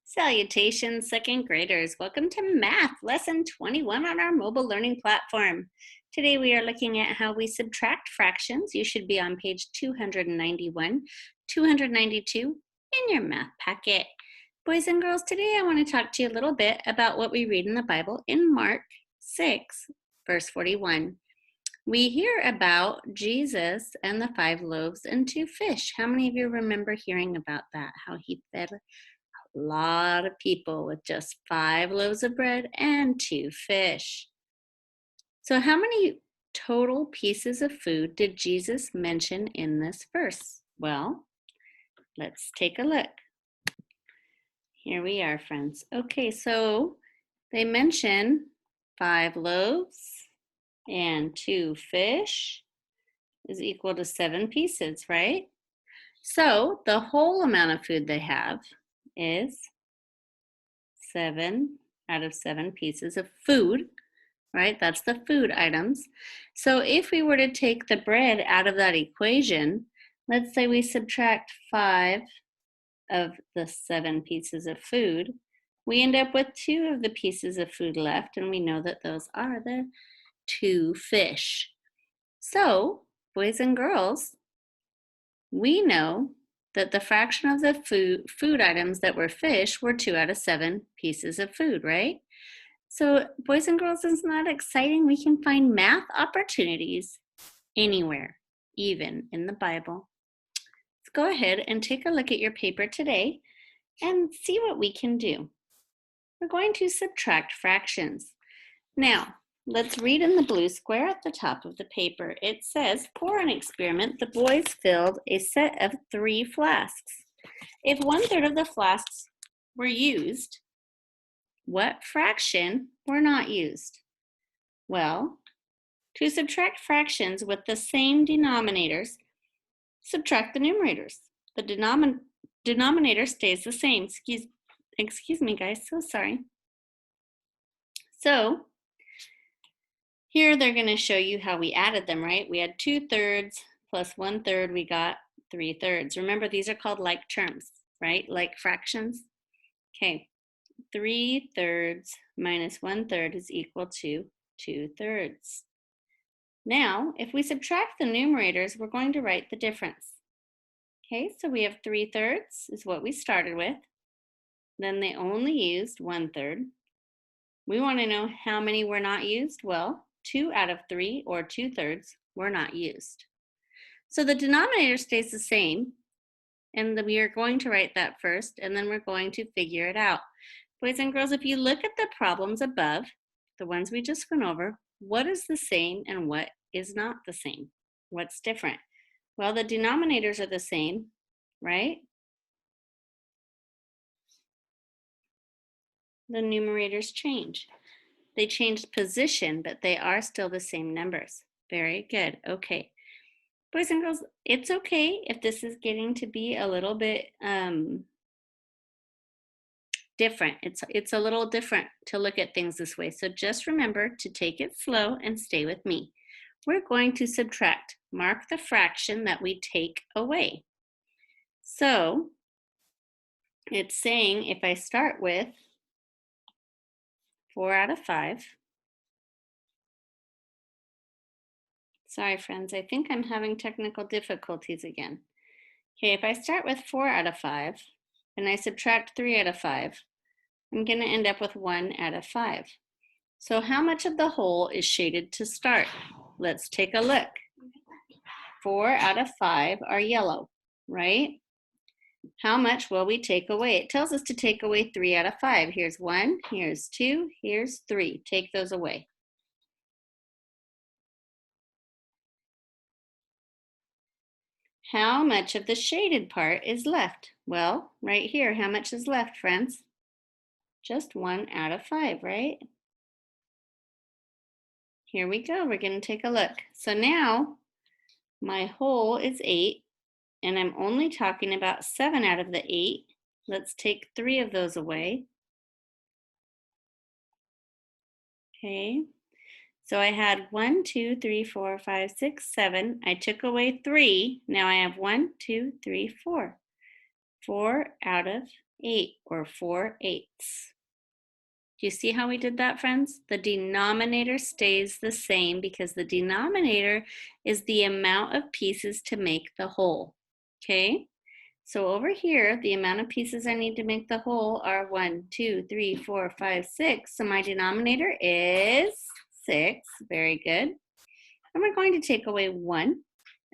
Salutations, second graders. Welcome to Math, Lesson 21 on our mobile learning platform. Today we are looking at how we subtract fractions. You should be on page 291, 292 in your math packet. Boys and girls, today I want to talk to you a little bit about what we read in the Bible in Mark 6, verse 41. We hear about Jesus and the 5 loaves and 2 fish. How many of you remember hearing about that? How he fed lot of people with just 5 loaves of bread and 2 fish. So how many total pieces of food did Jesus mention in this verse? Well, let's take a look. Here we are, friends. Okay, so they mention 5 loaves and 2 fish is equal to 7 pieces, right? So the whole amount of food they have is 7 out of 7 pieces of food, right? That's the food items. So if we were to take the bread out of that equation, let's say we subtract 5 of the 7 pieces of food, we end up with 2 of the pieces of food left, and we know that those are the 2 fish. So, boys and girls, we know that the fraction of the food items that were fish were 2 out of 7 pieces of food, right? So, boys and girls, isn't that exciting? We can find math opportunities anywhere, even in the Bible. Let's go ahead and take a look at your paper today and see what we can do. We're going to subtract fractions. Now, let's read in the blue square at the top of the paper. It says, for an experiment, the boys filled a set of 3 flasks. If 1/3 of the flasks were used, what fraction were not used? Well, to subtract fractions with the same denominators, subtract the numerators. The denominator stays the same. Excuse me, guys, so sorry. So, here they're going to show you how we added them, right? We had 2/3 plus 1/3, we got 3/3. Remember, these are called like terms, right? Like fractions. Okay, 3/3 minus 1/3 is equal to 2/3. Now, if we subtract the numerators, we're going to write the difference. Okay, so we have 3/3 is what we started with. Then they only used 1/3. We want to know how many were not used. Well, 2 out of 3, or 2/3, were not used. So the denominator stays the same, and we are going to write that first, and then we're going to figure it out. Boys and girls, if you look at the problems above, the ones we just went over, what is the same and what is not the same? What's different? Well, the denominators are the same, right? The numerators change. They changed position, but they are still the same numbers. Very good. Okay. Boys and girls, it's okay if this is getting to be a little bit different. It's a little different to look at things this way. So just remember to take it slow and stay with me. We're going to subtract. Mark the fraction that we take away. So it's saying if I start with 4 out of 5. Sorry, friends, I think I'm having technical difficulties again. Okay, if I start with 4 out of 5 and I subtract 3 out of 5, I'm going to end up with 1 out of 5. So how much of the whole is shaded to start? Let's take a look. 4 out of 5 are yellow, right? How much will we take away? It tells us to take away 3 out of 5. Here's 1, here's 2, here's 3. Take those away. How much of the shaded part is left? Well, right here, how much is left, friends? Just 1 out of 5, right? Here we go. We're going to take a look. So now my whole is 8, and I'm only talking about 7 out of the 8. Let's take 3 of those away. Okay. So I had 1, 2, 3, 4, 5, 6, 7. I took away 3. Now I have 1, 2, 3, 4. 4 out of 8 or 4/8. Do you see how we did that, friends? The denominator stays the same because the denominator is the amount of pieces to make the whole, okay? So over here, the amount of pieces I need to make the whole are 1, 2, 3, 4, 5, 6. So my denominator is 6, very good. And we're going to take away 1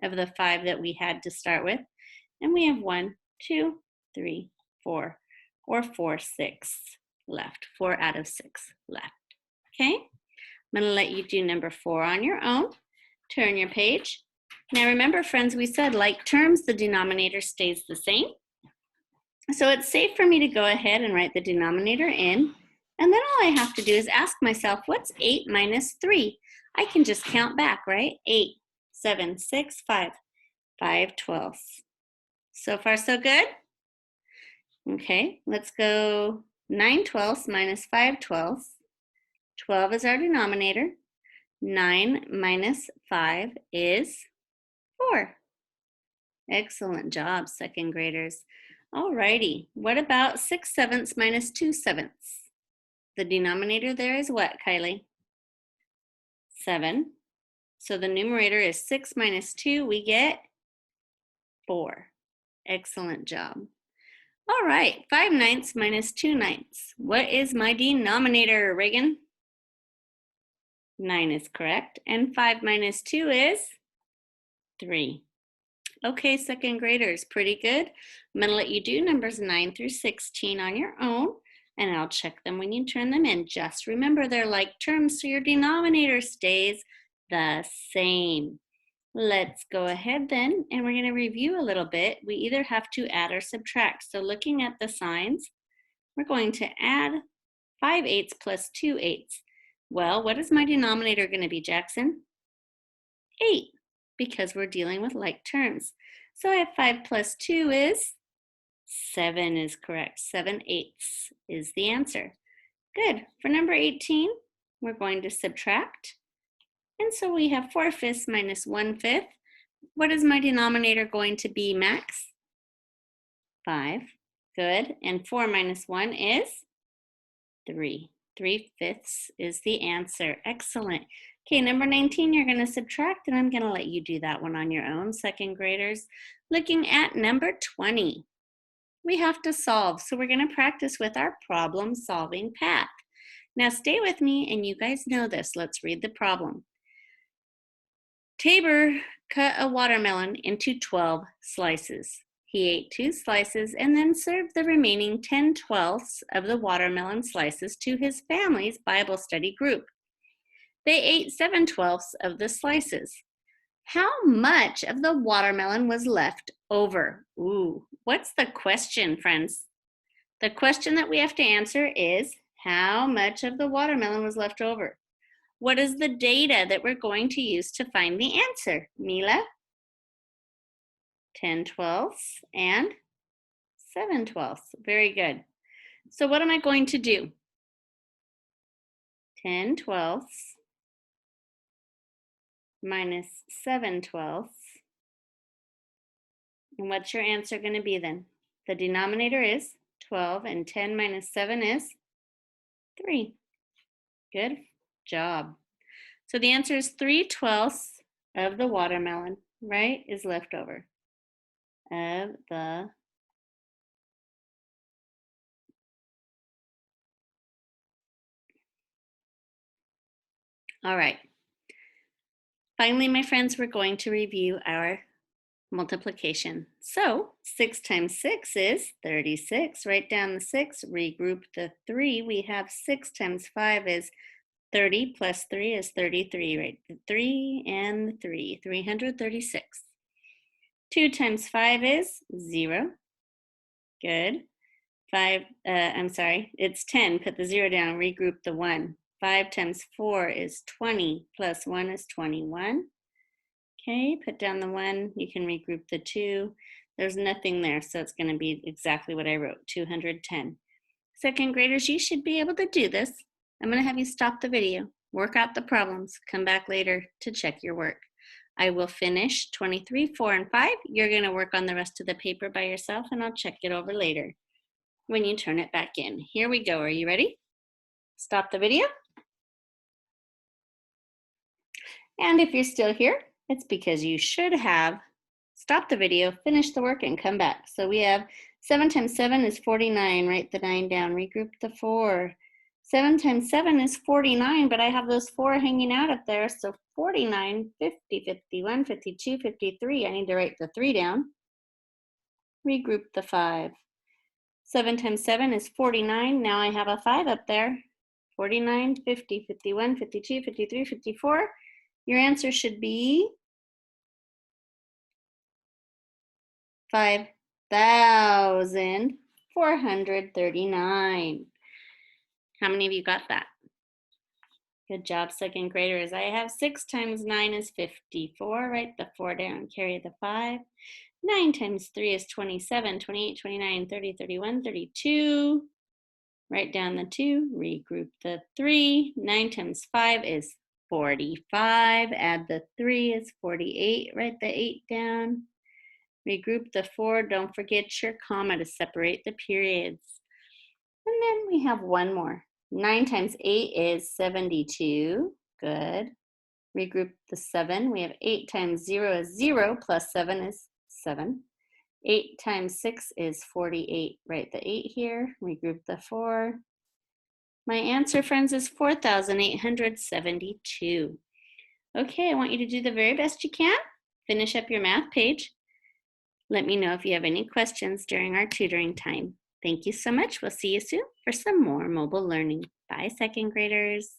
of the 5 that we had to start with. And we have 1, 2, 3, 4, or 4, 6 left. 4 out of 6 left. Okay? I'm going to let you do number 4 on your own. Turn your page. Now remember, friends, we said like terms, the denominator stays the same. So it's safe for me to go ahead and write the denominator in. And then all I have to do is ask myself, what's 8 minus 3? I can just count back, right? 8, 7, 6, 5. 5/12. So far, so good? Okay, let's go 9/12 minus 5/12. 12 is our denominator. 9 minus 5 is 4. Excellent job, second graders. All righty, what about 6/7 minus 2/7? The denominator there is what, Kylie? 7. So the numerator is 6 minus 2, we get 4. Excellent job. All right, 5/9 minus 2/9. What is my denominator, Reagan? 9 is correct. And 5 minus 2 is 3. Okay, second graders, pretty good. I'm going to let you do numbers 9 through 16 on your own, and I'll check them when you turn them in. Just remember they're like terms, so your denominator stays the same. Let's go ahead then, and we're going to review a little bit. We either have to add or subtract. So looking at the signs, we're going to add 5/8 plus 2/8. Well, what is my denominator going to be, Jackson? 8, because we're dealing with like terms. So I have 5 plus 2 is 7 is correct. 7/8 is the answer. Good. For number 18, we're going to subtract. And so we have 4/5 minus 1/5. What is my denominator going to be, Max? 5. Good. And 4 minus 1 is 3. 3/5 is the answer. Excellent. Okay, number 19, you're going to subtract, and I'm going to let you do that one on your own, second graders. Looking at number 20, we have to solve. So we're going to practice with our problem-solving path. Now stay with me, and you guys know this. Let's read the problem. Tabor cut a watermelon into 12 slices. He ate 2 slices and then served the remaining 10/12 of the watermelon slices to his family's Bible study group. They ate 7/12 of the slices. How much of the watermelon was left over? Ooh, what's the question, friends? The question that we have to answer is, how much of the watermelon was left over? What is the data that we're going to use to find the answer? Mila? 10/12 and 7/12. Very good. So what am I going to do? 10/12 minus 7/12. And what's your answer going to be then? The denominator is 12, and 10 minus 7 is 3. Good job. So the answer is 3/12 of the watermelon, right, is left over. Of the All right. Finally, my friends, we're going to review our multiplication. So 6 times 6 is 36. Write down the 6, regroup the 3. We have 6 times 5 is 30 plus 3 is 33, right? The 3 and the 3, 336. 2 times 5 is 0. Good. It's 10. Put the 0 down, regroup the 1. 5 times 4 is 20, plus 1 is 21. Okay, put down the 1. You can regroup the 2. There's nothing there, so it's going to be exactly what I wrote, 210. Second graders, you should be able to do this. I'm going to have you stop the video, work out the problems, come back later to check your work. I will finish 23, 4, and 5. You're going to work on the rest of the paper by yourself, and I'll check it over later. when you turn it back in. Here we go. Are you ready? Stop the video. And if you're still here, it's because you should have stopped the video, finished the work, and come back. So we have 7 times 7 is 49. Write the 9 down. Regroup the 4. 7 times 7 is 49, but I have those 4 hanging out up there. So 49, 50, 51, 52, 53. I need to write the 3 down. Regroup the 5. 7 times 7 is 49. Now I have a 5 up there. 49, 50, 51, 52, 53, 54. Your answer should be 5,439. How many of you got that? Good job, second graders. I have 6 times 9 is 54. Write the 4 down, carry the 5. 9 times 3 is 27, 28, 29, 30, 31, 32. Write down the 2, regroup the 3. 9 times 5 is 45. Add the 3 is 48. Write the 8 down. Regroup the 4. Don't forget your comma to separate the periods. And then we have one more. 9 times 8 is 72. Good. Regroup the 7. We have 8 times 0 is 0 plus 7 is 7. 8 times 6 is 48. Write the 8 here. Regroup the 4. My answer, friends, is 4,872. Okay, I want you to do the very best you can. Finish up your math page. Let me know if you have any questions during our tutoring time. Thank you so much. We'll see you soon for some more mobile learning. Bye, second graders.